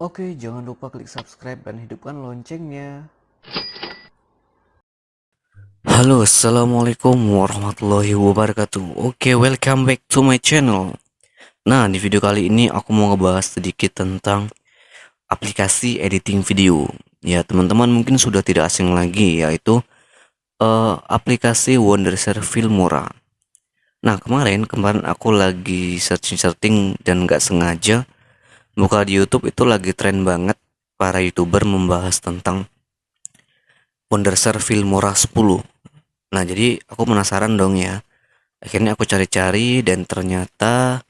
Oke, jangan lupa klik subscribe dan hidupkan loncengnya. Halo, assalamualaikum warahmatullahi wabarakatuh. Oke, welcome back to my channel. Nah, di video kali ini aku mau ngebahas sedikit tentang aplikasi editing video. Ya, teman-teman mungkin sudah tidak asing lagi, yaitu aplikasi Wondershare Filmora. Nah, kemarin aku lagi searching dan nggak sengaja buka di YouTube, itu lagi tren banget para YouTuber membahas tentang Wondershare Filmora 10. Nah, jadi aku penasaran dong ya. Akhirnya aku cari-cari dan ternyata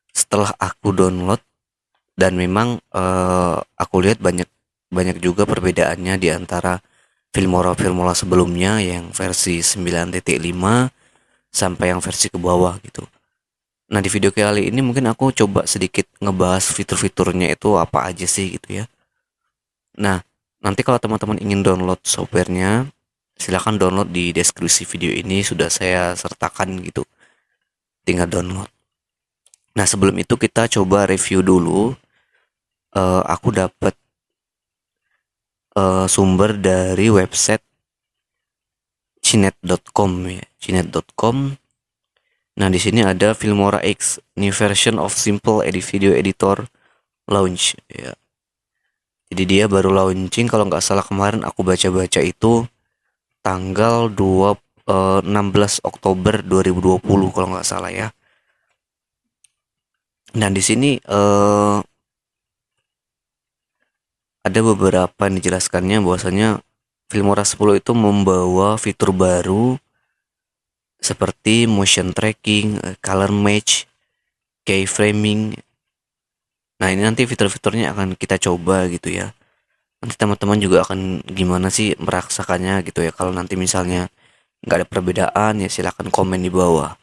setelah aku download dan memang aku lihat banyak banyak juga perbedaannya di antara Filmora sebelumnya yang versi 9.5 sampai yang versi ke bawah gitu. Nah, di video kali ini mungkin aku coba sedikit ngebahas fitur-fiturnya itu apa aja sih gitu ya. Nah, nanti kalau teman-teman ingin download softwarenya, silahkan download di deskripsi video ini, sudah saya sertakan gitu. Tinggal download. Nah, sebelum itu kita coba review dulu. Aku dapat sumber dari website cinet.com ya, cinet.com. Nah, di sini ada Filmora X, new version of simple edit video editor launch ya. Jadi dia baru launching, kalau nggak salah kemarin aku baca-baca itu tanggal 16 Oktober 2020 kalau nggak salah ya. Dan di sini ada beberapa yang dijelaskannya bahwasanya Filmora 10 itu membawa fitur baru seperti motion tracking, color match, keyframing. Nah, ini nanti fitur-fiturnya akan kita coba gitu ya. Nanti teman-teman juga akan gimana sih merasakannya gitu ya. Kalau nanti misalnya nggak ada perbedaan ya silahkan komen di bawah.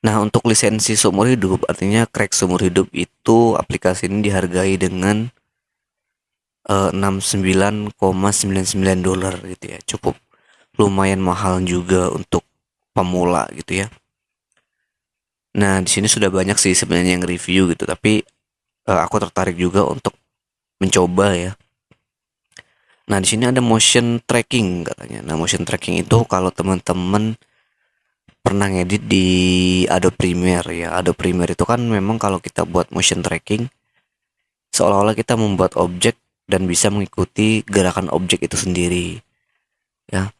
Nah, untuk lisensi seumur hidup, artinya crack seumur hidup, itu aplikasi ini dihargai dengan $69,99 gitu ya. Cukup lumayan mahal juga untuk pemula gitu ya. Nah, di sini sudah banyak sih sebenarnya yang review gitu, tapi aku tertarik juga untuk mencoba ya. Nah, di sini ada motion tracking katanya. Nah, motion tracking itu kalau teman-teman pernah ngedit di Adobe Premiere ya. Adobe Premiere itu kan memang kalau kita buat motion tracking seolah-olah kita membuat objek dan bisa mengikuti gerakan objek itu sendiri ya.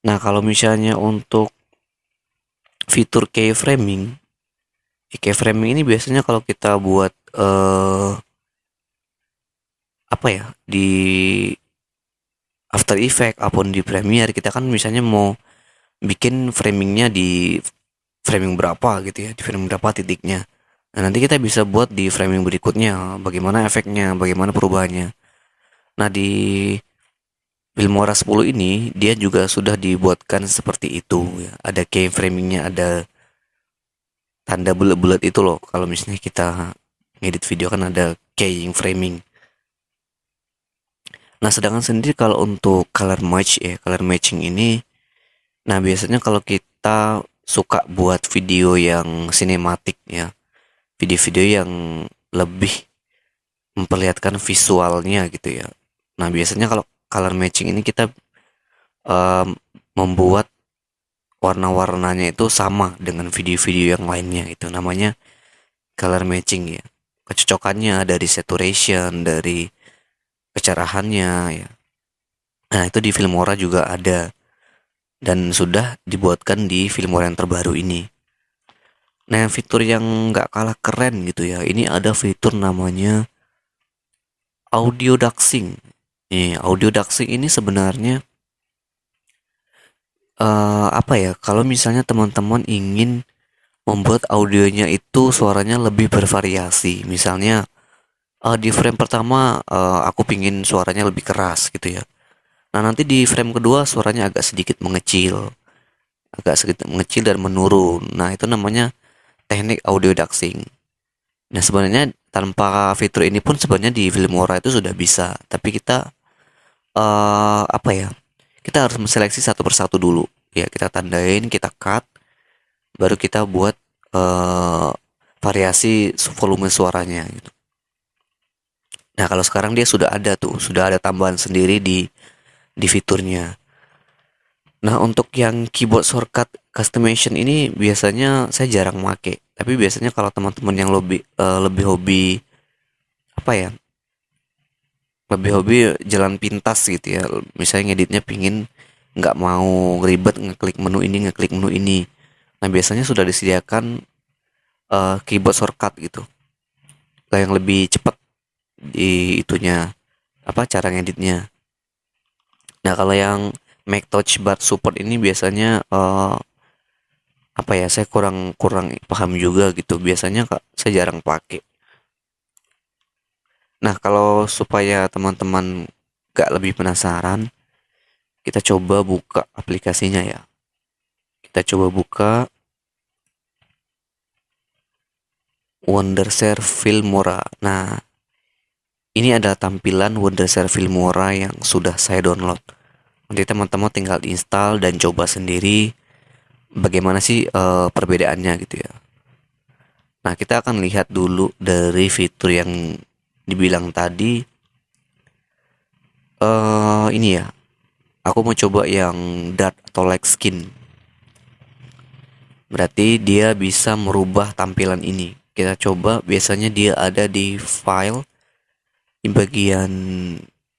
Nah, kalau misalnya untuk fitur keyframing ini biasanya kalau kita buat apa ya, di After Effects ataupun di Premiere, kita kan misalnya mau bikin framingnya di framing berapa gitu ya, di framing berapa titiknya. Nah, nanti kita bisa buat di framing berikutnya bagaimana efeknya, bagaimana perubahannya. Nah, di Filmora 10 ini dia juga sudah dibuatkan seperti itu ya. Ada keyframingnya, ada tanda bulat-bulat itu loh. Kalau misalnya kita ngedit video kan ada keyframing. Nah, sedangkan sendiri kalau untuk color match ya, color matching ini, nah biasanya kalau kita suka buat video yang sinematik ya, video-video yang lebih memperlihatkan visualnya gitu ya. Nah, biasanya kalau color matching ini kita membuat warna-warnanya itu sama dengan video-video yang lainnya, itu namanya color matching ya. Kecocokannya dari saturation, dari kecerahannya ya. Nah, itu di Filmora juga ada dan sudah dibuatkan di Filmora yang terbaru ini. Nah, fitur yang nggak kalah keren gitu ya, ini ada fitur namanya audio duxing. Nih, audio duxing ini sebenarnya apa ya? Kalau misalnya teman-teman ingin membuat audionya itu suaranya lebih bervariasi, misalnya di frame pertama aku pingin suaranya lebih keras gitu ya. Nah, nanti di frame kedua suaranya agak sedikit mengecil dan menurun. Nah, itu namanya teknik audio duxing. Nah, sebenarnya tanpa fitur ini pun sebenarnya di Filmora itu sudah bisa, tapi kita apa ya? Kita harus menseleksi satu persatu dulu. Ya, kita tandain, kita cut, baru kita buat variasi volume suaranya gitu. Nah, kalau sekarang dia sudah ada tuh, sudah ada tambahan sendiri di fiturnya. Nah, untuk yang keyboard shortcut customization ini biasanya saya jarang make. Tapi biasanya kalau teman-teman yang lebih hobi apa ya? Lebih hobi jalan pintas gitu ya. Misalnya ngeditnya pingin nggak mau ribet ngeklik menu ini, ngeklik menu ini. Nah, biasanya sudah disediakan keyboard shortcut gitu. Yang lebih cepat di itunya apa cara ngeditnya. Nah, kalau yang Make Touch Bar Support ini biasanya apa ya, saya kurang kurang paham juga gitu. Biasanya Kak, saya jarang pakai. Nah, kalau supaya teman-teman gak lebih penasaran, kita coba buka aplikasinya ya. Kita coba buka Wondershare Filmora. Nah, ini ada tampilan Wondershare Filmora yang sudah saya download. Nanti teman-teman tinggal install dan coba sendiri bagaimana sih perbedaannya gitu ya. Nah, kita akan lihat dulu dari fitur yang dibilang tadi. Ini ya, aku mau coba yang dark atau light skin. Berarti dia bisa merubah tampilan ini. Kita coba, biasanya dia ada di file, di bagian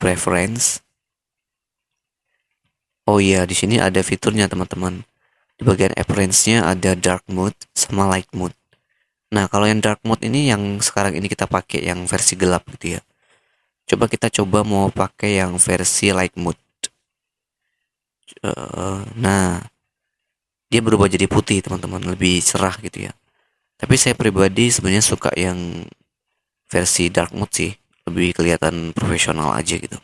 preference. Oh iya, di sini ada fiturnya teman-teman. Di bagian appearance-nya ada dark mode sama light mode. Nah, kalau yang dark mode ini yang sekarang ini kita pakai yang versi gelap gitu ya. Kita coba mau pakai yang versi light mode. Nah, dia berubah jadi putih teman-teman, lebih cerah gitu ya. Tapi saya pribadi sebenarnya suka yang versi dark mode sih, lebih kelihatan profesional aja gitu.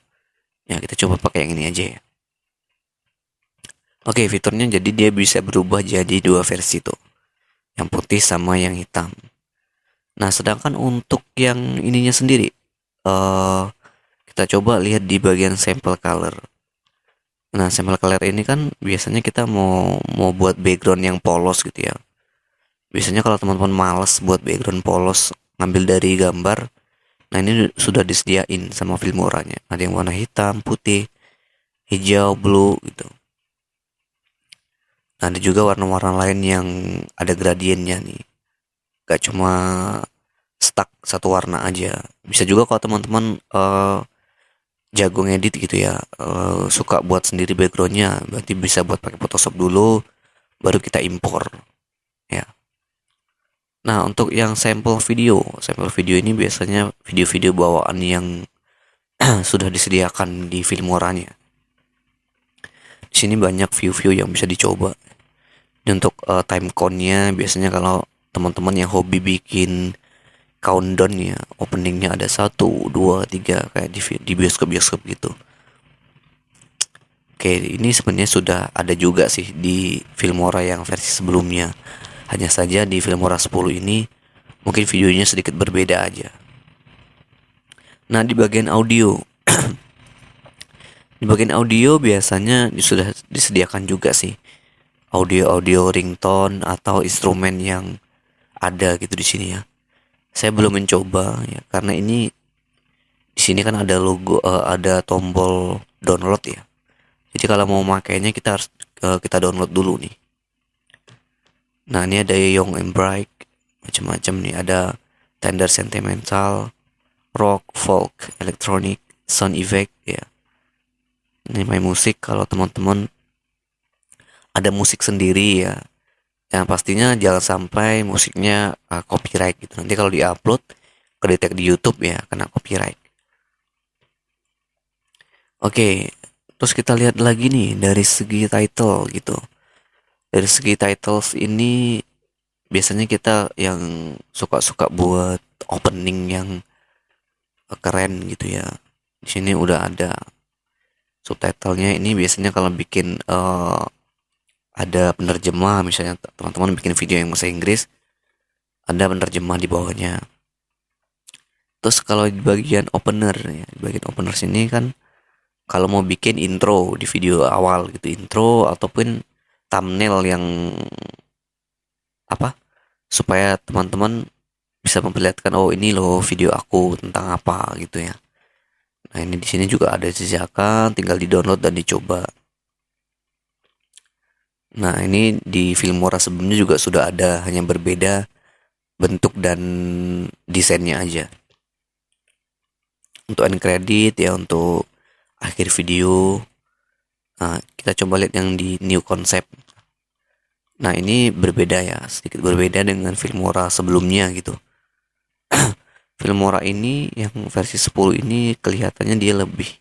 Ya, kita coba pakai yang ini aja ya. Oke, fiturnya jadi dia bisa berubah jadi dua versi tuh, yang putih sama yang hitam. Nah, sedangkan untuk yang ininya sendiri, eh kita coba lihat di bagian sampel color. Nah, sampel color ini kan biasanya kita mau mau buat background yang polos gitu ya. Biasanya kalau teman-teman males buat background polos, ngambil dari gambar, nah ini sudah disediain sama Filmoranya. Ada yang warna hitam, putih, hijau, blue gitu. Nah, ada juga warna-warna lain yang ada gradiennya nih. Gak cuma stuck satu warna aja. Bisa juga kalau teman-teman jago ngedit gitu ya, suka buat sendiri backgroundnya, berarti bisa buat pakai Photoshop dulu, baru kita impor ya. Nah, untuk yang sampel video ini biasanya video-video bawaan yang sudah disediakan di Filmoranya. Di sini banyak view-view yang bisa dicoba. Dan untuk time count-nya biasanya kalau teman-teman yang hobi bikin countdown ya, openingnya ada 1, 2, 3 kayak di bioskop-bioskop gitu. Oke, ini sebenarnya sudah ada juga sih di Filmora yang versi sebelumnya. Hanya saja di Filmora 10 ini mungkin videonya sedikit berbeda aja. Nah, di bagian audio biasanya sudah disediakan juga sih audio-audio ringtone atau instrumen yang ada gitu di sini ya. Saya belum mencoba ya karena ini di sini kan ada logo, ada tombol download ya. Jadi kalau mau makainya kita harus kita download dulu nih. Nah, ini ada Young and Bright, macam-macam nih. Ada Tender Sentimental, Rock, Folk, Electronic, Sound Effect ya. Ini main musik, kalau teman-teman ada musik sendiri ya. Yang pastinya jangan sampai musiknya copyright gitu. Nanti kalau diupload kedetek di YouTube ya kena copyright. Oke, terus kita lihat lagi nih dari segi title gitu. Dari segi titles ini biasanya kita yang suka-suka buat opening yang keren gitu ya. Di sini udah ada subtitlenya. Ini biasanya kalau bikin ada penerjemah, misalnya teman-teman bikin video yang bahasa Inggris, ada penerjemah di bawahnya. Terus kalau di bagian opener ya, di bagian opener sini kan kalau mau bikin intro di video awal gitu, intro ataupun thumbnail yang apa supaya teman-teman bisa memperlihatkan, oh ini loh video aku tentang apa gitu ya. Nah ini di sini juga ada disediakan, tinggal di-download dan dicoba. Nah ini di Filmora sebelumnya juga sudah ada, hanya berbeda bentuk dan desainnya aja. Untuk end credit ya, untuk akhir video. Nah kita coba lihat yang di new concept. Nah ini berbeda ya, sedikit berbeda dengan Filmora sebelumnya gitu. Filmora ini yang versi 10 ini kelihatannya dia lebih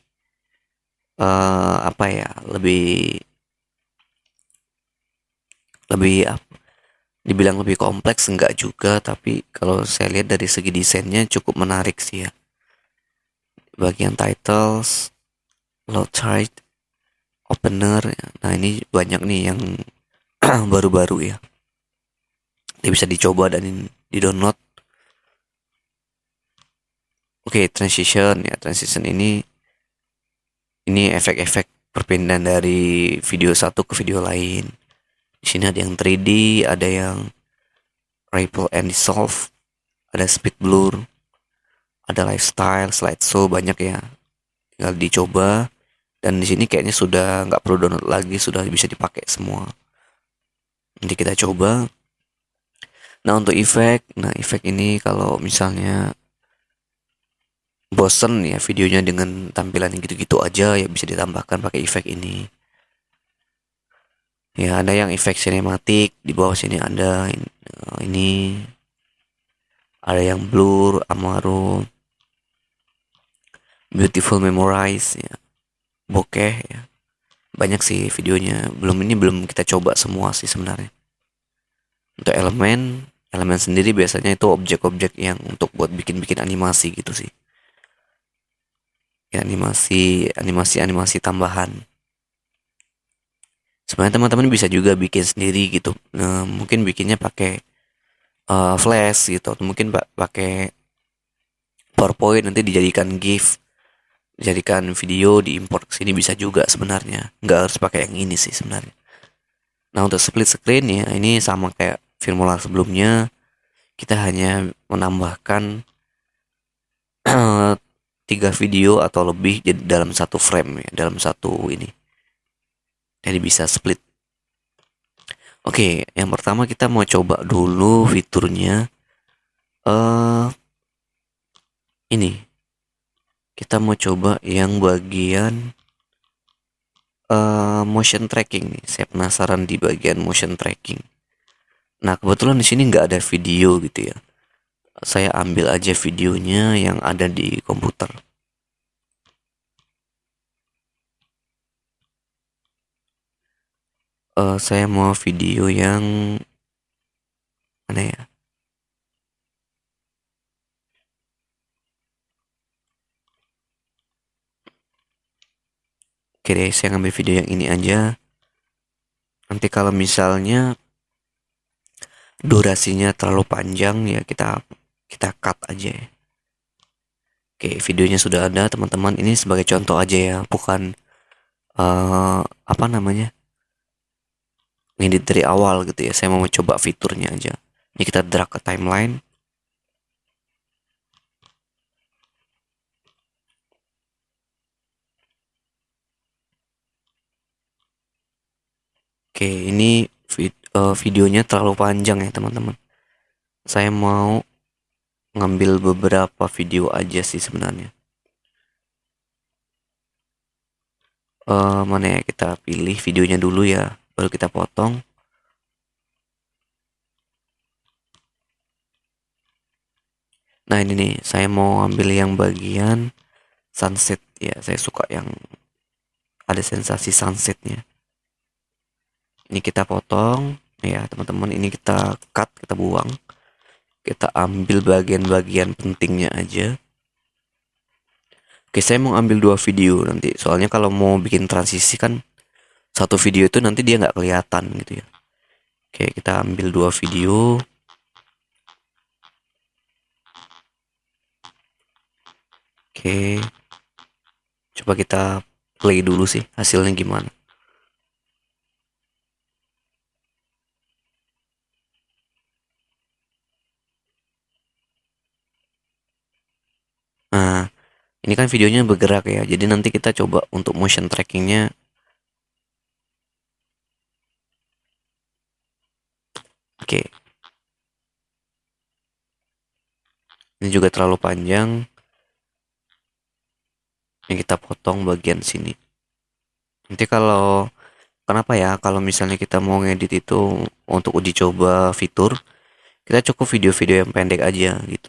apa ya, lebih lebih dibilang lebih kompleks enggak juga, tapi kalau saya lihat dari segi desainnya cukup menarik sih ya. Bagian titles, low chart, opener, nah ini banyak nih yang baru-baru ya. Dia bisa dicoba dan di-download. Oke, transition ya. Transition ini efek-efek perpindahan dari video satu ke video lain. Di sini ada yang 3D, ada yang ripple and dissolve, ada speed blur, ada lifestyle, slideshow, banyak ya. Tinggal dicoba, dan di sini kayaknya sudah nggak perlu download lagi, sudah bisa dipakai semua. Nanti kita coba. Nah untuk efek, nah efek ini kalau misalnya bosen ya videonya dengan tampilan yang gitu-gitu aja, ya bisa ditambahkan pakai efek ini. Ya ada yang efek sinematik, di bawah sini ada ini ada yang blur, amaro, beautiful memorize ya, bokeh ya. Banyak sih videonya. Belum kita coba semua sih sebenarnya. Untuk elemen sendiri biasanya itu objek-objek yang untuk buat bikin-bikin animasi gitu sih. Ya animasi tambahan. Sebenarnya teman-teman bisa juga bikin sendiri gitu. Nah, mungkin bikinnya pakai Flash gitu, atau mungkin pakai PowerPoint, nanti dijadikan GIF, dijadikan video, diimport ke sini bisa juga sebenarnya. Nggak harus pakai yang ini sih sebenarnya. Nah untuk split screen ya, ini sama kayak Filmora sebelumnya, kita hanya menambahkan tiga video atau lebih jadi dalam satu frame ya, dalam satu ini. Jadi bisa split. Oke, yang pertama kita mau coba dulu fiturnya. Ini kita mau coba yang bagian motion tracking nih. Saya penasaran di bagian motion tracking. Nah kebetulan di sini nggak ada video gitu ya. Saya ambil aja videonya yang ada di komputer. Saya mau video yang mana ya? Oke deh, saya ngambil video yang ini aja. Nanti kalau misalnya durasinya terlalu panjang ya kita cut aja ya. Oke, videonya sudah ada teman-teman. Ini sebagai contoh aja ya, bukan apa namanya, ngedit dari awal gitu ya. Saya mau coba fiturnya aja. Ini kita drag ke timeline. Oke, ini videonya terlalu panjang ya teman-teman. Saya mau ngambil beberapa video aja sih sebenarnya. Mana ya, kita pilih videonya dulu ya, baru kita potong. Nah ini nih, saya mau ambil yang bagian sunset ya. Saya suka yang ada sensasi sunsetnya. Ini kita potong ya teman-teman. Ini kita cut, kita buang. Kita ambil bagian-bagian pentingnya aja. Oke, saya mau ambil dua video nanti. Soalnya kalau mau bikin transisi kan satu video itu nanti dia nggak kelihatan gitu ya. Oke, kita ambil dua video. Oke, coba kita play dulu sih hasilnya gimana. Ini kan videonya bergerak ya, jadi nanti kita coba untuk motion trackingnya. Oke, ini juga terlalu panjang, yang kita potong bagian sini. Nanti kalau kenapa ya, kalau misalnya kita mau ngedit itu untuk uji coba fitur, kita cukup video-video yang pendek aja gitu.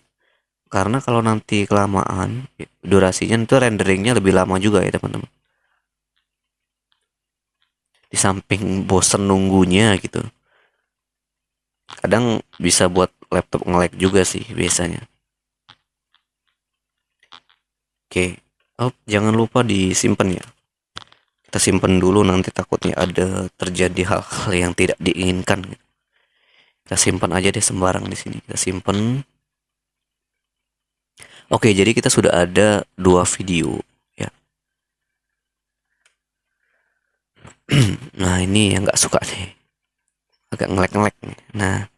Karena kalau nanti kelamaan, durasinya itu renderingnya lebih lama juga ya teman-teman. Di samping bosen nunggunya gitu, kadang bisa buat laptop nge-lag juga sih biasanya. Oke, oh, jangan lupa disimpan ya. Kita simpan dulu, nanti takutnya ada terjadi hal-hal yang tidak diinginkan. Kita simpan aja deh sembarang di sini. Kita simpan. Oke, jadi kita sudah ada dua video ya. Nah, ini yang nggak suka nih, agak ngelek-ngelek nih. Nah,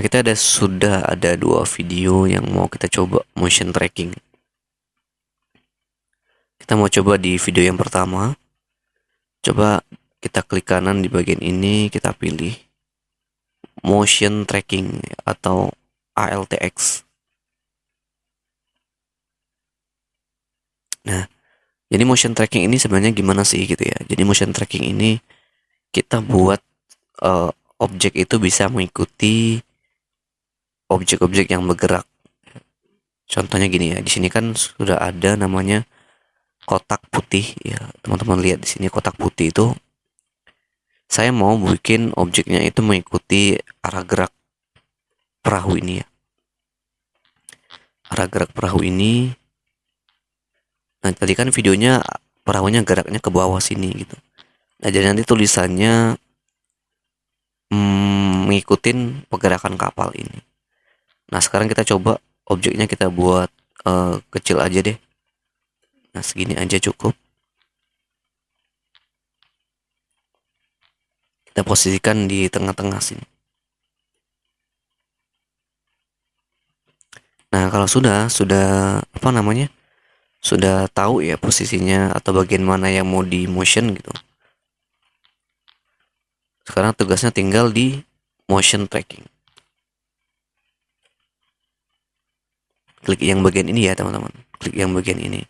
kita sudah ada dua video yang mau kita coba motion tracking. Kita mau coba di video yang pertama. Coba kita klik kanan di bagian ini, kita pilih motion tracking atau ALTX. Nah, jadi motion tracking ini sebenarnya gimana sih gitu ya. Jadi motion tracking ini kita buat eh, objek itu bisa mengikuti objek-objek yang bergerak. Contohnya gini ya, di sini kan sudah ada namanya kotak putih ya. Teman-teman lihat di sini kotak putih itu, saya mau bikin objeknya itu mengikuti arah gerak perahu ini ya. Arah gerak perahu ini. Nah, tadi kan videonya perahunya geraknya ke bawah sini gitu. Nah, jadi nanti tulisannya ngikutin pergerakan kapal ini. Nah, sekarang kita coba objeknya kita buat kecil aja deh. Nah, segini aja cukup. Kita posisikan di tengah-tengah sini. Nah, kalau sudah apa namanya? Sudah tahu ya posisinya atau bagian mana yang mau di motion gitu. Sekarang tugasnya tinggal di motion tracking. Klik yang bagian ini ya, teman-teman. Klik yang bagian ini.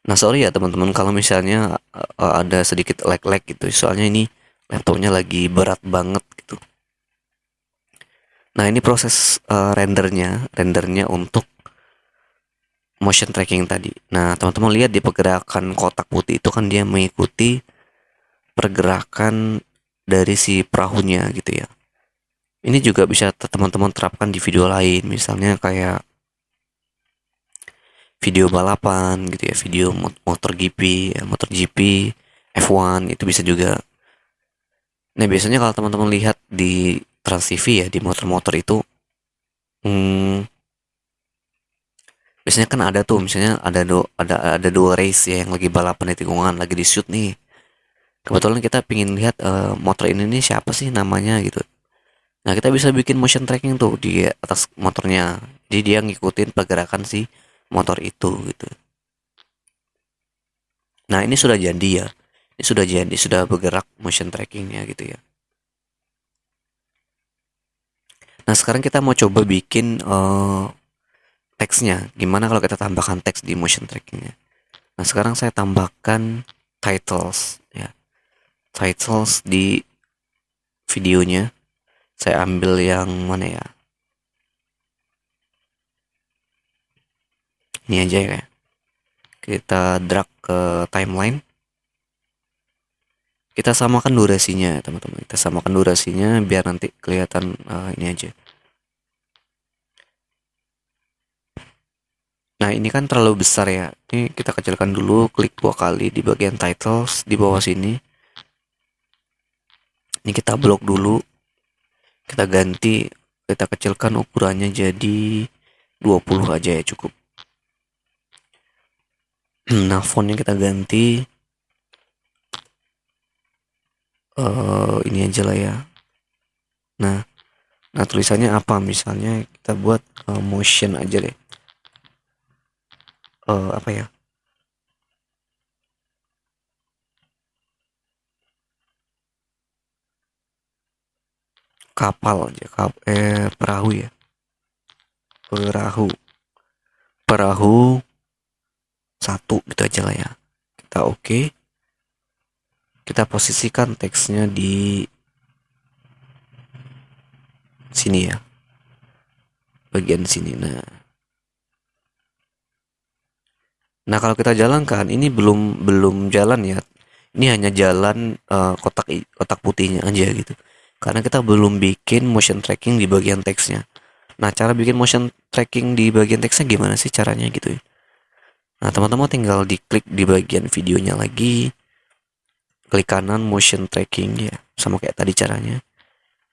Nah, sorry ya teman-teman kalau misalnya ada sedikit lag-lag gitu. Soalnya ini laptopnya lagi berat banget gitu. Nah, ini proses rendernya untuk motion tracking tadi. Nah, teman-teman lihat di pergerakan kotak putih itu kan dia mengikuti pergerakan dari si perahunya gitu ya. Ini juga bisa teman-teman terapkan di video lain, misalnya kayak video balapan gitu ya, video motor GP, ya, motor GP, F1 itu bisa juga. Nah, biasanya kalau teman-teman lihat di Trans TV ya, di motor-motor itu, hmm, biasanya kan ada tuh, misalnya ada dua race ya yang lagi balapan di tikungan, lagi di shoot nih. Kebetulan kita pingin lihat motor ini nih siapa sih namanya gitu. Nah, kita bisa bikin motion tracking tuh di atas motornya. Jadi dia ngikutin pergerakan si motor itu gitu. Nah, ini sudah jadi ya. Ini sudah jadi, sudah bergerak motion trackingnya gitu ya. Nah, sekarang kita mau coba bikin teksnya. Gimana kalau kita tambahkan teks di motion trackingnya? Nah, sekarang saya tambahkan titles ya. Titles di videonya. Saya ambil yang mana ya? Ini aja ya. Kita drag ke timeline. Kita samakan durasinya teman-teman, kita samakan durasinya biar nanti kelihatan ini aja. Nah, ini kan terlalu besar ya, ini kita kecilkan dulu, klik 2 kali di bagian titles di bawah sini. Ini kita blok dulu, kita ganti, kita kecilkan ukurannya jadi 20 aja ya cukup. Nah, fontnya kita ganti ini aja lah ya. Nah, Nah, tulisannya apa? Misalnya kita buat motion aja deh. Apa ya? Kapal aja, perahu ya. Perahu. Perahu satu gitu aja lah ya. Kita oke. Kita posisikan teksnya di sini ya. Bagian sini. Nah, kalau kita jalankan ini belum jalan ya. Ini hanya jalan kotak putihnya aja gitu. Karena kita belum bikin motion tracking di bagian teksnya. Nah, cara bikin motion tracking di bagian teksnya gimana sih caranya gitu ya? Nah, teman-teman tinggal diklik di bagian videonya lagi, klik kanan motion tracking ya, sama kayak tadi caranya.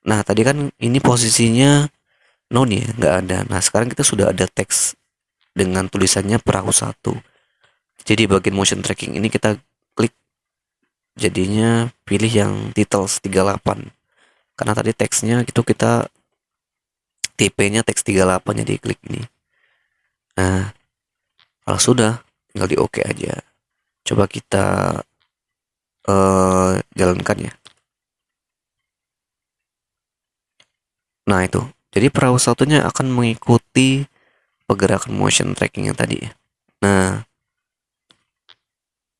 Nah, tadi kan ini posisinya no nih ya, nggak ada. Nah, sekarang kita sudah ada teks dengan tulisannya perahu satu. Jadi bagian motion tracking ini kita klik, jadinya pilih yang titles 38. Karena tadi teksnya itu kita TP-nya teks 38, jadi klik ini. Nah, kalau sudah tinggal di oke aja. Coba kita jalankan ya. Nah, itu. Jadi perahu satunya akan mengikuti pergerakan motion tracking yang tadi ya. Nah,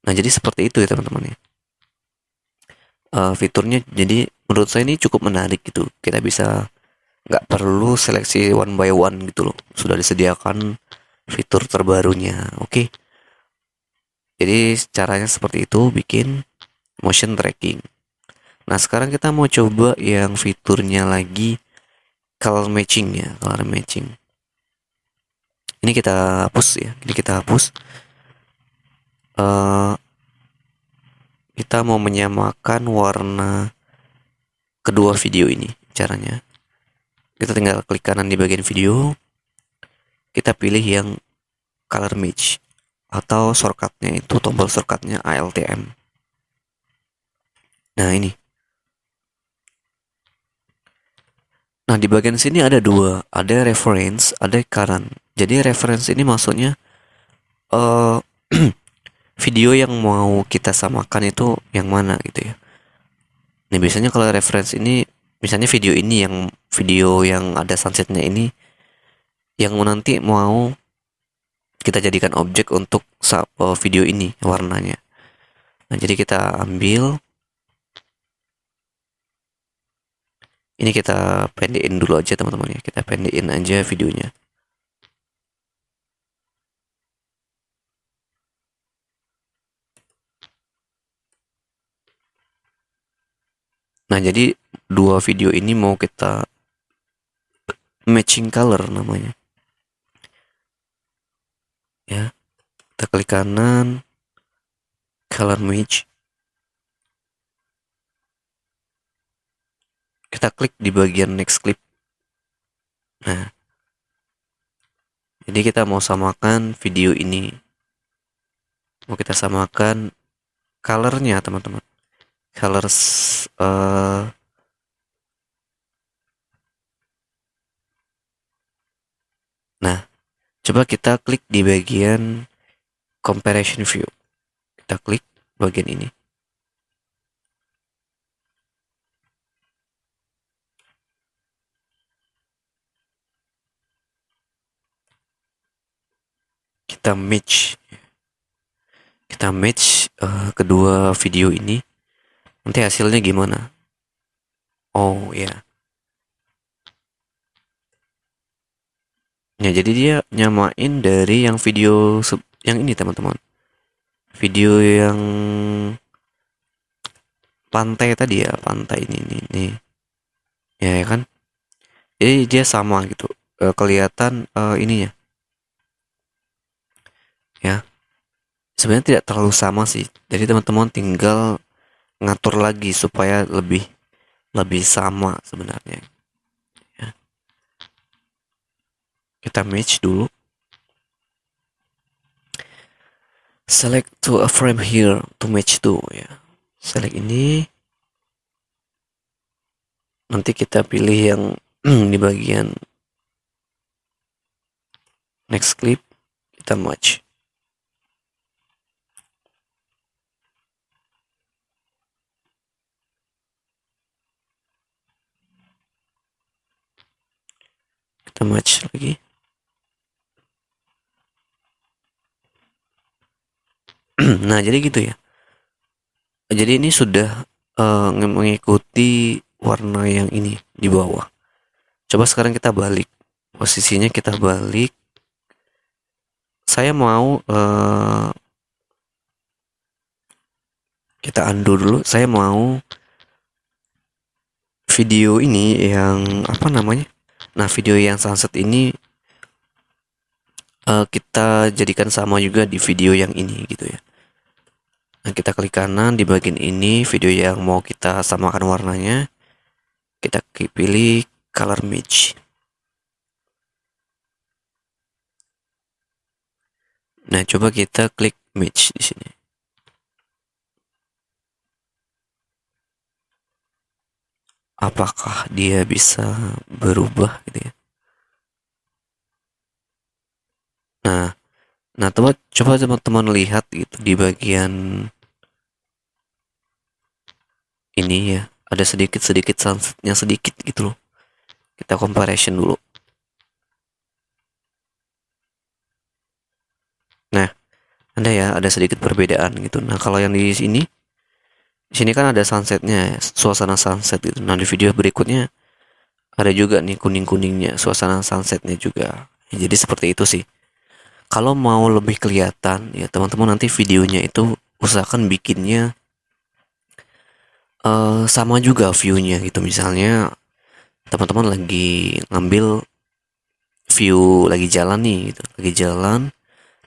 jadi seperti itu ya teman-teman ya. Fiturnya jadi menurut saya ini cukup menarik gitu. Kita bisa nggak perlu seleksi one by one gitu loh. Sudah disediakan fitur terbarunya. Oke. Jadi caranya seperti itu bikin motion tracking. Nah, sekarang kita mau coba yang fiturnya lagi color matching ya, color matching. Ini kita hapus ya. Ini kita hapus. Kita mau menyamakan warna kedua video ini. Caranya kita tinggal klik kanan di bagian video, kita pilih yang color match atau shortcutnya itu tombol shortcutnya ALTM. Nah, ini. Nah, di bagian sini ada dua, ada reference, ada current. Jadi reference ini maksudnya uh, video yang mau kita samakan itu yang mana gitu ya. Nah, biasanya kalau reference ini misalnya video yang ada sunsetnya ini yang nanti mau kita jadikan objek untuk video ini warnanya. Nah, jadi kita ambil ini, kita pendekin dulu aja teman-teman ya. Kita pendekin aja videonya. Nah, jadi dua video ini mau kita matching color namanya. Ya, kita klik kanan, color match. Kita klik di bagian next clip. Nah, jadi kita mau samakan video ini. Mau kita samakan colornya teman-teman. Colors Nah, coba kita klik di bagian comparison view. Kita klik bagian ini. Kita match. Kita match kedua video ini. Nanti hasilnya gimana? Oh ya. Ya, jadi dia nyamain dari yang video yang ini teman-teman. Video yang pantai tadi ya, pantai ini. Ya, ya kan? Jadi dia sama gitu. Kelihatan ininya. Ya. Sebenarnya tidak terlalu sama sih. Jadi teman-teman tinggal ngatur lagi supaya lebih sama sebenarnya. Ya. Kita match dulu. Select to a frame here to match to ya. Select ini. Nanti kita pilih yang di bagian next clip kita match. Kita match lagi. Nah, jadi gitu ya. Jadi ini sudah mengikuti warna yang ini di bawah. Coba sekarang kita balik. Posisinya kita balik. Saya mau kita undo dulu. Saya mau video ini yang apa namanya? Nah, video yang sunset ini kita jadikan sama juga di video yang ini gitu ya. Nah, kita klik kanan di bagian ini, video yang mau kita samakan warnanya. Kita pilih color match. Nah, coba kita klik match di sini. Apakah dia bisa berubah gitu ya? Nah, nah coba teman-teman lihat gitu di bagian ini ya, ada sedikit sunsetnya sedikit gitu loh. Kita comparison dulu. Nah, ada sedikit perbedaan gitu. Nah, kalau yang di sini kan ada sunsetnya, suasana sunset gitu. Nah, di video berikutnya ada juga nih kuning-kuningnya, suasana sunsetnya juga. Ya, jadi seperti itu sih. Kalau mau lebih kelihatan ya teman-teman nanti videonya itu usahakan bikinnya sama juga viewnya gitu. Misalnya teman-teman lagi ngambil view lagi jalan nih gitu, lagi jalan.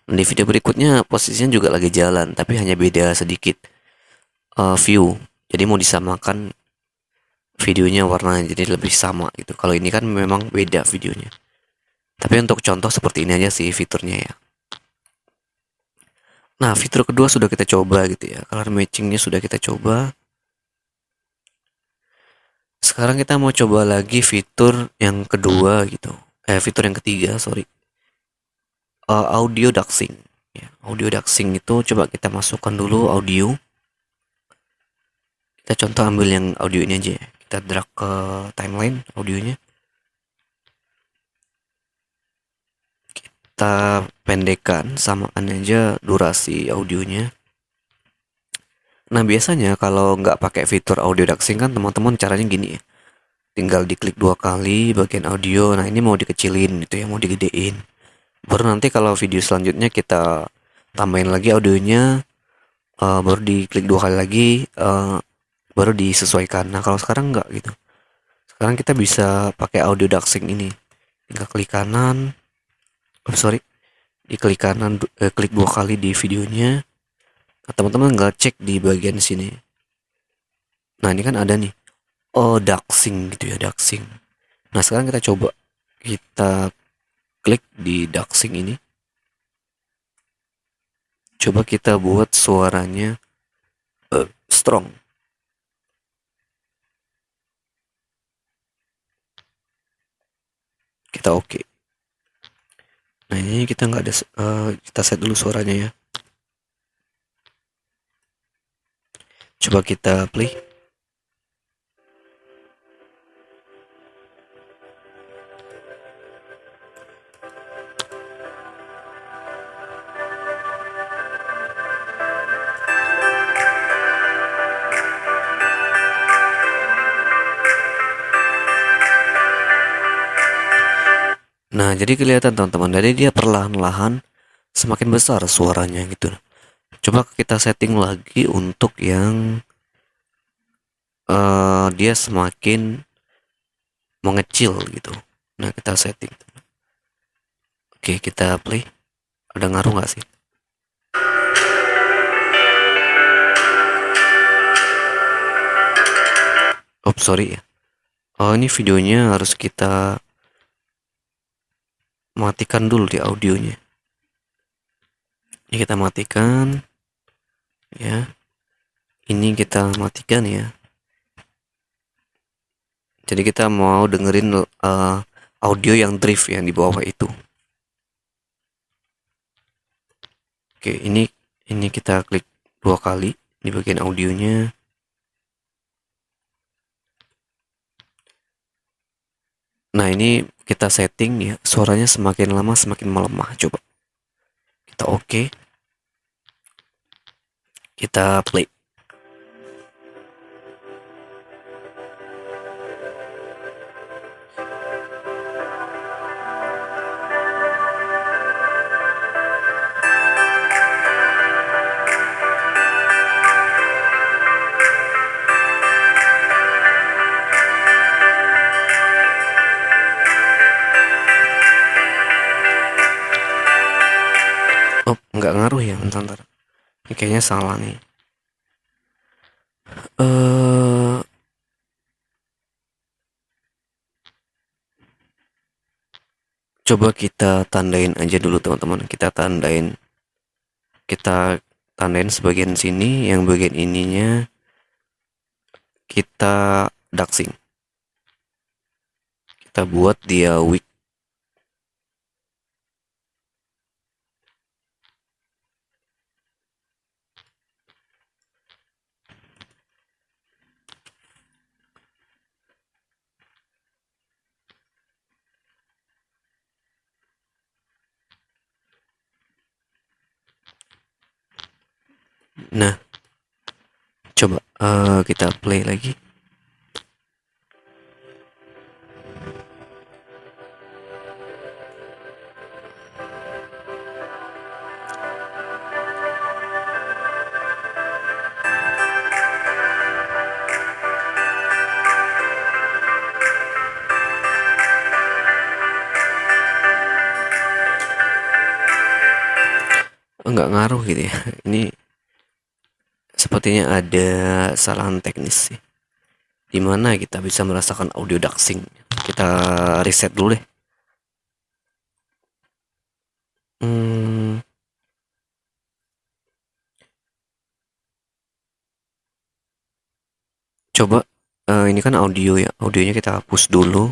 Di video berikutnya posisinya juga lagi jalan, tapi hanya beda sedikit view. Jadi mau disamakan videonya warnanya jadi lebih sama gitu. Kalau ini kan memang beda videonya. Tapi untuk contoh seperti ini aja sih fiturnya ya. Nah, fitur kedua sudah kita coba gitu ya. Color matchingnya sudah kita coba. Sekarang kita mau coba lagi fitur yang kedua gitu. Fitur yang ketiga, sorry. Audio doxing. Ya, audio doxing itu coba kita masukkan dulu audio. Kita contoh ambil yang audio ini aja ya. Kita drag ke timeline audionya. Kita pendekkan samaan aja durasi audionya. Nah, biasanya kalau nggak pakai fitur audio doxing kan teman-teman caranya gini ya. Tinggal diklik 2 kali bagian audio. Nah, ini mau dikecilin gitu ya, mau digedein. Baru nanti kalau video selanjutnya kita tambahin lagi audionya, baru diklik 2 kali lagi, baru disesuaikan. Nah, kalau sekarang nggak gitu. Sekarang kita bisa pakai audio doxing ini. Tinggal klik kanan, sorry, diklik kanan, klik 2 kali di videonya. Nah, teman-teman nggak cek di bagian sini. Nah, ini kan ada nih. Oh, doxing gitu ya, doxing. Nah, sekarang kita coba. Kita klik di doxing ini. Coba kita buat suaranya strong. Kita oke. Nah, ini kita nggak ada, kita set dulu suaranya ya. Coba kita play. Nah, jadi kelihatan teman-teman, dari dia perlahan-lahan semakin besar suaranya gitu. Coba kita setting lagi untuk yang dia semakin mengecil gitu. Nah, kita setting. Oke, kita play. Ada ngaruh nggak sih? Oh, sorry ya. Oh, ini videonya harus kita matikan dulu di audionya. Ini kita matikan. Ya. Ini kita matikan ya. Jadi kita mau dengerin audio yang drift yang di bawah itu. Oke, ini kita klik 2 kali di bagian audionya. Nah, ini kita setting ya, suaranya semakin lama semakin melemah. Coba kita oke, kita play. Oh, nggak ngaruh ya, bentar. Ini kayaknya salah nih. Eh, coba kita tandain aja dulu teman-teman. Kita tandain sebagian sini, yang bagian ininya kita duxing. Kita buat dia weak. Nah, coba kita play lagi. Enggak ngaruh gitu ya. Ini sepertinya ada kesalahan teknis sih. Di mana kita bisa merasakan audio duxing. Kita reset dulu deh. Hmm, coba ini kan audio ya. Audionya kita hapus dulu.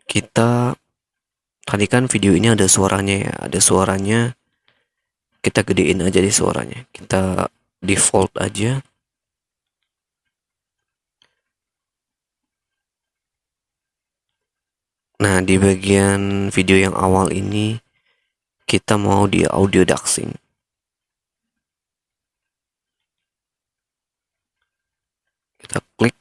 Kita tadi kan video ini ada suaranya ya. Ada suaranya. Kita gedein aja di suaranya. Kita default aja. Nah, di bagian video yang awal ini kita mau di audio duxing. Kita klik.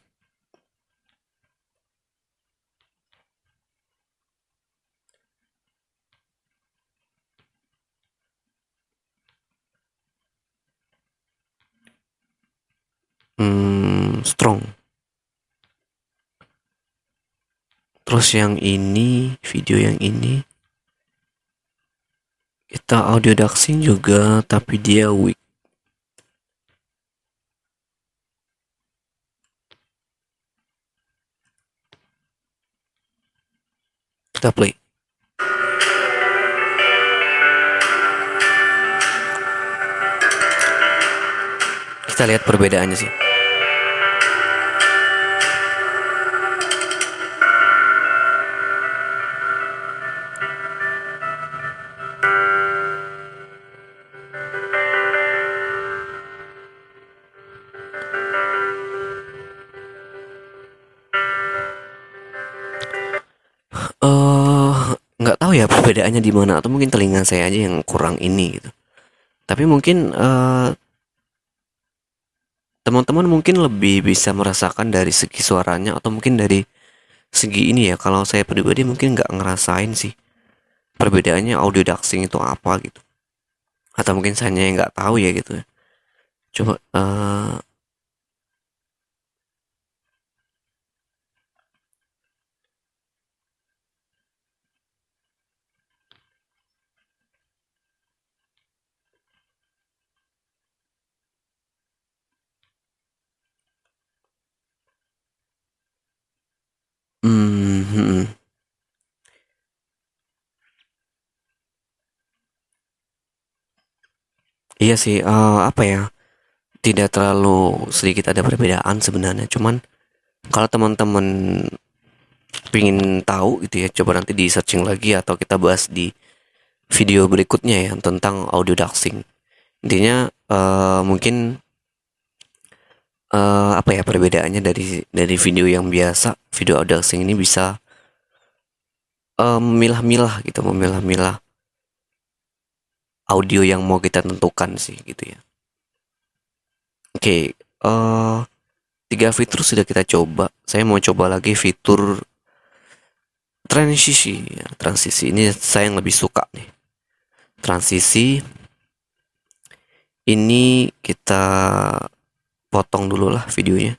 Strong. Terus yang ini, video yang ini kita audio duxing juga, tapi dia weak. Kita play. Kita lihat perbedaannya sih. Eh, nggak tahu ya perbedaannya di mana, atau mungkin telinga saya aja yang kurang ini gitu. Tapi mungkin teman-teman mungkin lebih bisa merasakan dari segi suaranya, atau mungkin dari segi ini ya. Kalau saya pribadi mungkin nggak ngerasain sih perbedaannya audio duxing itu apa gitu. Atau mungkin saya yang nggak tahu ya gitu ya. Coba hmm, hmm. Iya sih, apa ya? tidak terlalu sedikit ada perbedaan sebenarnya. Cuman kalau teman-teman pingin tahu gitu ya, coba nanti di searching lagi atau kita bahas di video berikutnya ya tentang audio duxing. Intinya mungkin apa ya perbedaannya dari video yang biasa, video audio duxing ini bisa memilah-milah gitu, memilah-milah audio yang mau kita tentukan sih gitu ya. Oke, tiga fitur sudah kita coba. Saya mau coba lagi fitur transisi. Ya, transisi ini saya yang lebih suka nih. Transisi ini kita potong dulu lah videonya.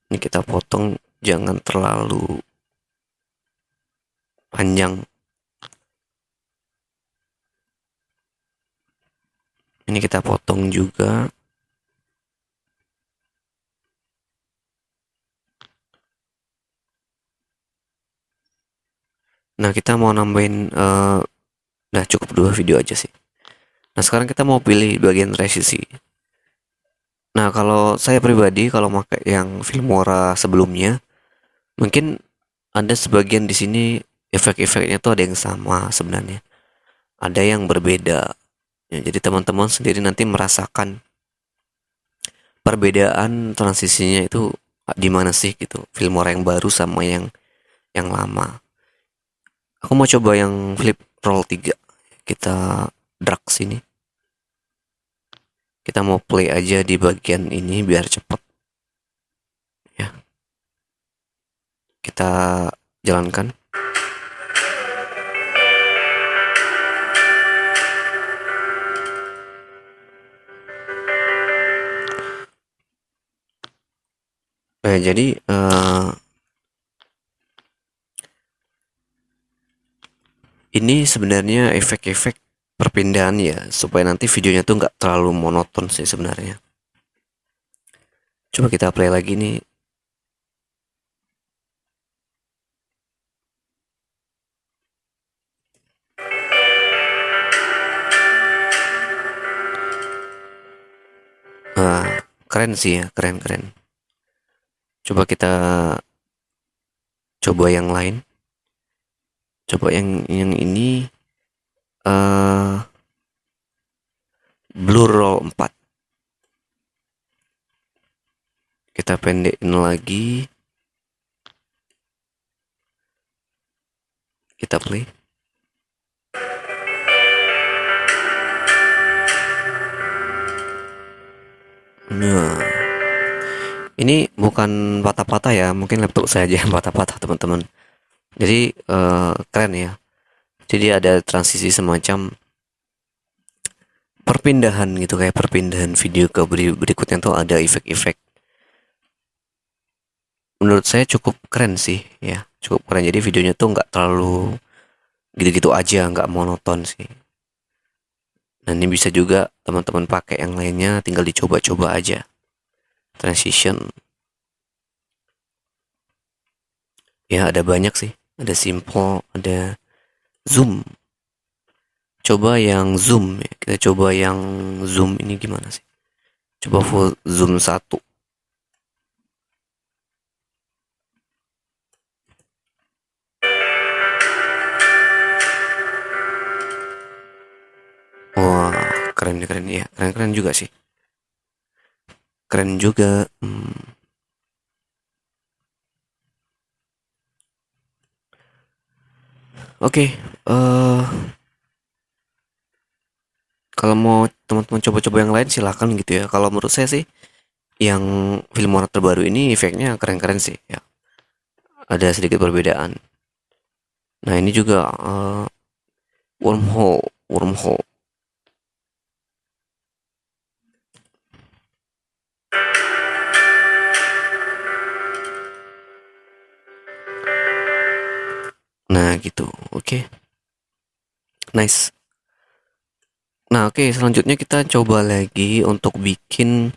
Ini kita potong, jangan terlalu panjang. Ini kita potong juga. Nah, kita mau nambahin nah cukup 2 video aja sih. Nah, sekarang kita mau pilih bagian resisi. Nah, kalau saya pribadi kalau pakai yang Filmora sebelumnya, mungkin ada sebagian di sini efek-efeknya tuh ada yang sama sebenarnya. Ada yang berbeda. Ya, jadi teman-teman sendiri nanti merasakan perbedaan transisinya itu di mana sih gitu. Filmora yang baru sama yang lama. Aku mau coba yang flip roll 3. Kita drag sini. Kita mau play aja di bagian ini biar cepet ya. Kita jalankan. Nah, jadi ini sebenarnya efek-efek perpindahan ya supaya nanti videonya tuh nggak terlalu monoton sih sebenarnya. Coba kita play lagi nih. Nah, keren sih ya, keren-keren. Coba kita coba yang lain. Coba yang ini eh blur roll 4. Kita pendekin lagi. Kita play. Nah, ini bukan patah-patah ya, mungkin laptop saya aja yang patah-patah teman-teman. Jadi keren ya. Jadi ada transisi semacam perpindahan gitu, kayak perpindahan video ke berikutnya tuh ada efek-efek. Menurut saya cukup keren sih ya, cukup keren. Jadi videonya tuh nggak terlalu gitu-gitu aja, nggak monoton sih. Dan ini bisa juga teman-teman pakai yang lainnya, tinggal dicoba-coba aja. Transition. Ya ada banyak sih. Ada simple, ada zoom. Coba yang zoom ya. Kita coba yang zoom ini gimana sih? Coba full zoom 1. Wah, keren ya. Keren juga sih. Keren juga. Oke, kalau mau teman-teman coba-coba yang lain silahkan gitu ya. Kalau menurut saya sih yang Filmora terbaru ini efeknya keren-keren sih ya. Ada sedikit perbedaan. Nah, ini juga wormhole, wormhole. Nah, gitu. Oke. Nice. Nah, oke, selanjutnya kita coba lagi untuk bikin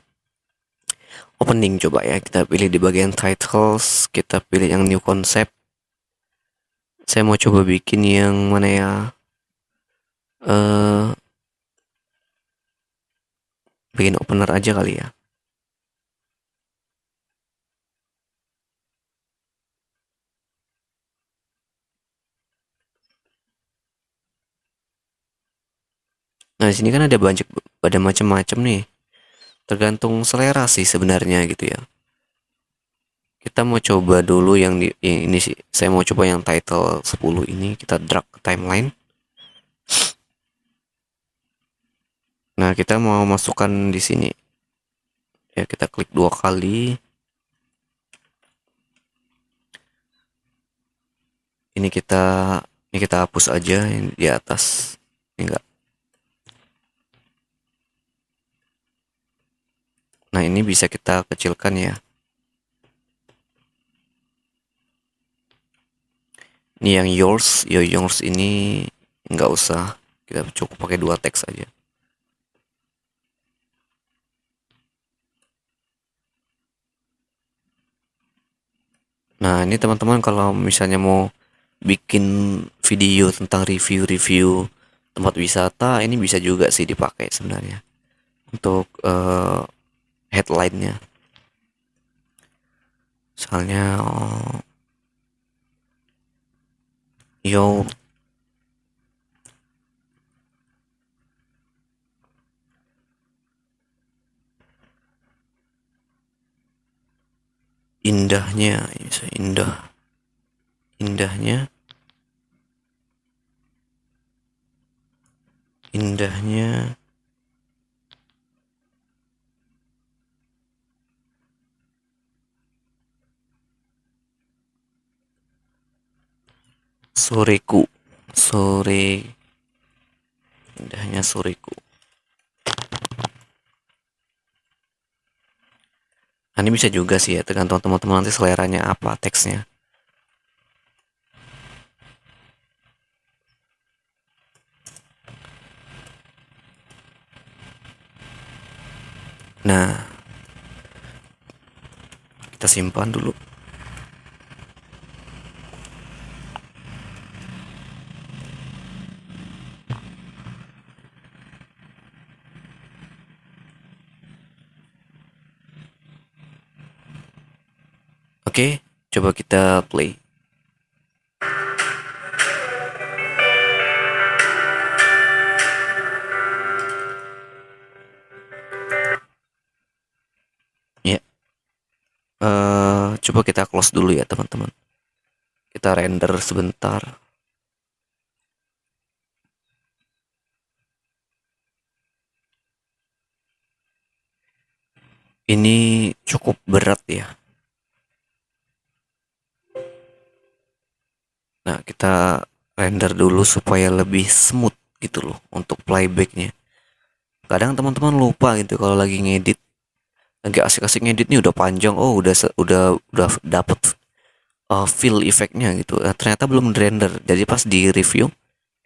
opening coba ya. Kita pilih di bagian titles, kita pilih yang new concept. Saya mau coba bikin yang mana ya? bikin opener aja kali ya. Nah, di sini kan ada macam-macam nih. Tergantung selera sih sebenarnya gitu ya. Kita mau coba dulu yang ini sih. Saya mau coba yang title 10 ini, kita drag ke timeline. Nah, kita mau masukkan di sini. Ya, kita klik 2 kali. Ini kita ini kita hapus aja yang di atas. Ini enggak. Nah, ini bisa kita kecilkan ya. Ini yang yours ini nggak usah. Kita cukup pakai 2 teks aja. Nah, ini teman-teman kalau misalnya mau bikin video tentang review-review tempat wisata, ini bisa juga sih dipakai sebenarnya untuk headline-nya. Misalnya, yo, indahnya, indahnya, indahnya soreku, sore, indahnya soreku. Nah, ini bisa juga sih ya, tergantung teman-teman nanti seleranya apa teksnya. Nah, kita simpan dulu. Oke, coba kita play. Ya, coba kita close dulu ya teman-teman. Kita render sebentar. Ini cukup berat ya. Nah, kita render dulu supaya lebih smooth gitu loh untuk playbacknya. Kadang teman-teman lupa gitu kalau lagi ngedit, lagi asik-asik ngedit nih udah panjang, oh udah dapet feel efeknya gitu. Ternyata belum render. Jadi pas di review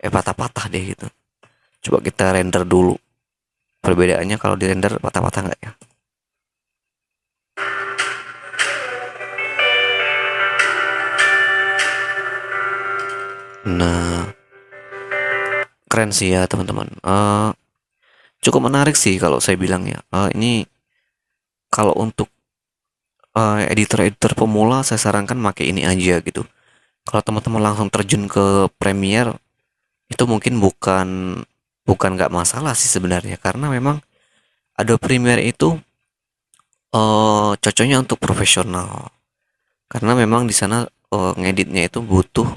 patah-patah deh gitu. Coba kita render dulu. Perbedaannya kalau di render patah-patah nggak ya? Nah, keren sih ya teman-teman. Cukup menarik sih kalau saya bilang ya. Ini kalau untuk editor-editor pemula saya sarankan pakai ini aja gitu. Kalau teman-teman langsung terjun ke Premiere itu mungkin bukan bukan nggak masalah sih sebenarnya karena memang Adobe Premiere itu cocoknya untuk profesional. Karena memang di sana ngeditnya itu butuh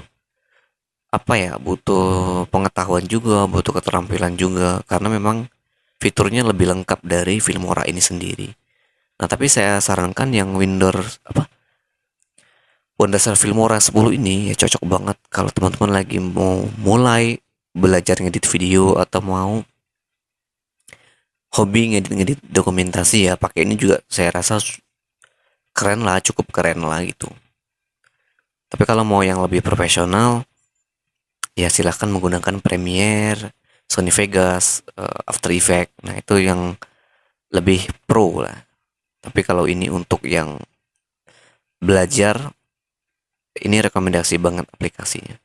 apa ya, butuh pengetahuan juga, butuh keterampilan juga karena memang fiturnya lebih lengkap dari Filmora ini sendiri. Nah, tapi saya sarankan yang Windows apa? Wondasar Filmora 10 ini ya cocok banget kalau teman-teman lagi mau mulai belajar ngedit video atau mau hobi ngedit-ngedit dokumentasi ya pakai ini juga saya rasa keren lah, cukup keren lah gitu. Tapi kalau mau yang lebih profesional ya silahkan menggunakan Premiere, Sony Vegas, After Effects. Nah, itu yang lebih pro lah. Tapi kalau ini untuk yang belajar, ini rekomendasi banget aplikasinya.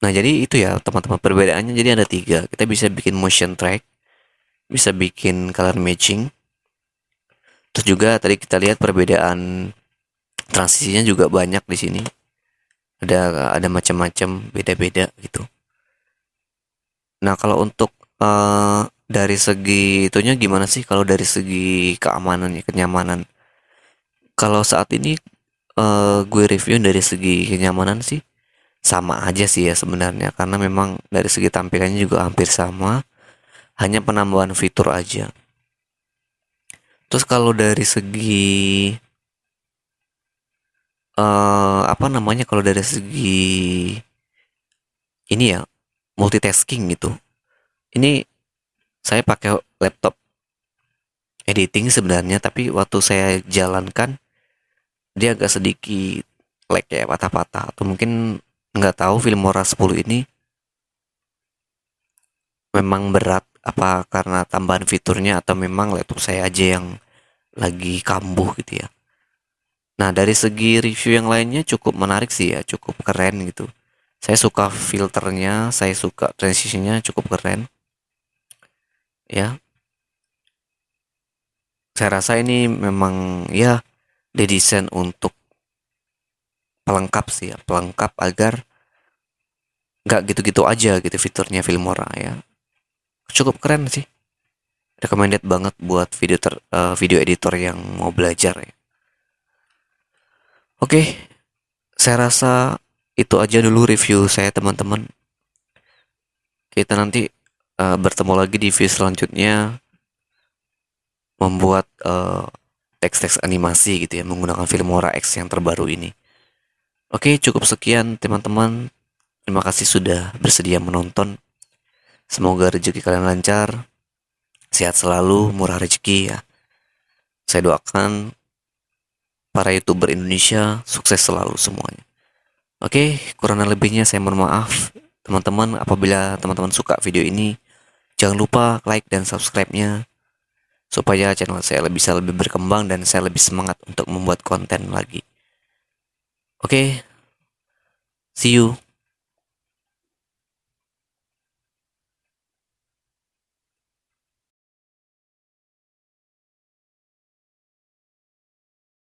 Nah, jadi itu ya teman-teman perbedaannya. Jadi ada 3. Kita bisa bikin motion track bisa bikin color matching. Terus juga tadi kita lihat perbedaan transisinya juga banyak di sini. Ada macam-macam, beda-beda gitu. Nah, kalau untuk dari segi itunya gimana sih, kalau dari segi keamanan ya, kenyamanan? Kalau saat ini gue review dari segi kenyamanan sih sama aja sih ya sebenarnya, karena memang dari segi tampilannya juga hampir sama, hanya penambahan fitur aja. Terus kalau dari segi apa namanya, kalau dari segi ini ya, multitasking gitu. Ini saya pakai laptop editing sebenarnya, tapi waktu saya jalankan dia agak sedikit lag ya, patah-patah, atau mungkin nggak tahu Filmora 10 ini memang berat apa karena tambahan fiturnya, atau memang laptop saya aja yang lagi kambuh gitu ya. Nah, dari segi review yang lainnya cukup menarik sih ya, cukup keren gitu. Saya suka filternya, saya suka transisinya cukup keren ya. Saya rasa ini memang ya didesain untuk pelengkap sih ya, pelengkap agar nggak gitu-gitu aja gitu fiturnya Filmora ya. Cukup keren sih. Recommended banget buat video editor yang mau belajar ya. Oke, saya rasa itu aja dulu review saya teman-teman. Kita nanti bertemu lagi di video selanjutnya membuat teks-teks animasi gitu ya menggunakan Filmora X yang terbaru ini. Oke, cukup sekian teman-teman. Terima kasih sudah bersedia menonton. Semoga rezeki kalian lancar, sehat selalu, murah rezeki ya. Saya doakan para YouTuber Indonesia sukses selalu semuanya. Oke, kurang lebihnya saya mohon maaf. Teman-teman, apabila teman-teman suka video ini, jangan lupa like dan subscribe-nya supaya channel saya bisa lebih berkembang dan saya lebih semangat untuk membuat konten lagi. Oke, see you.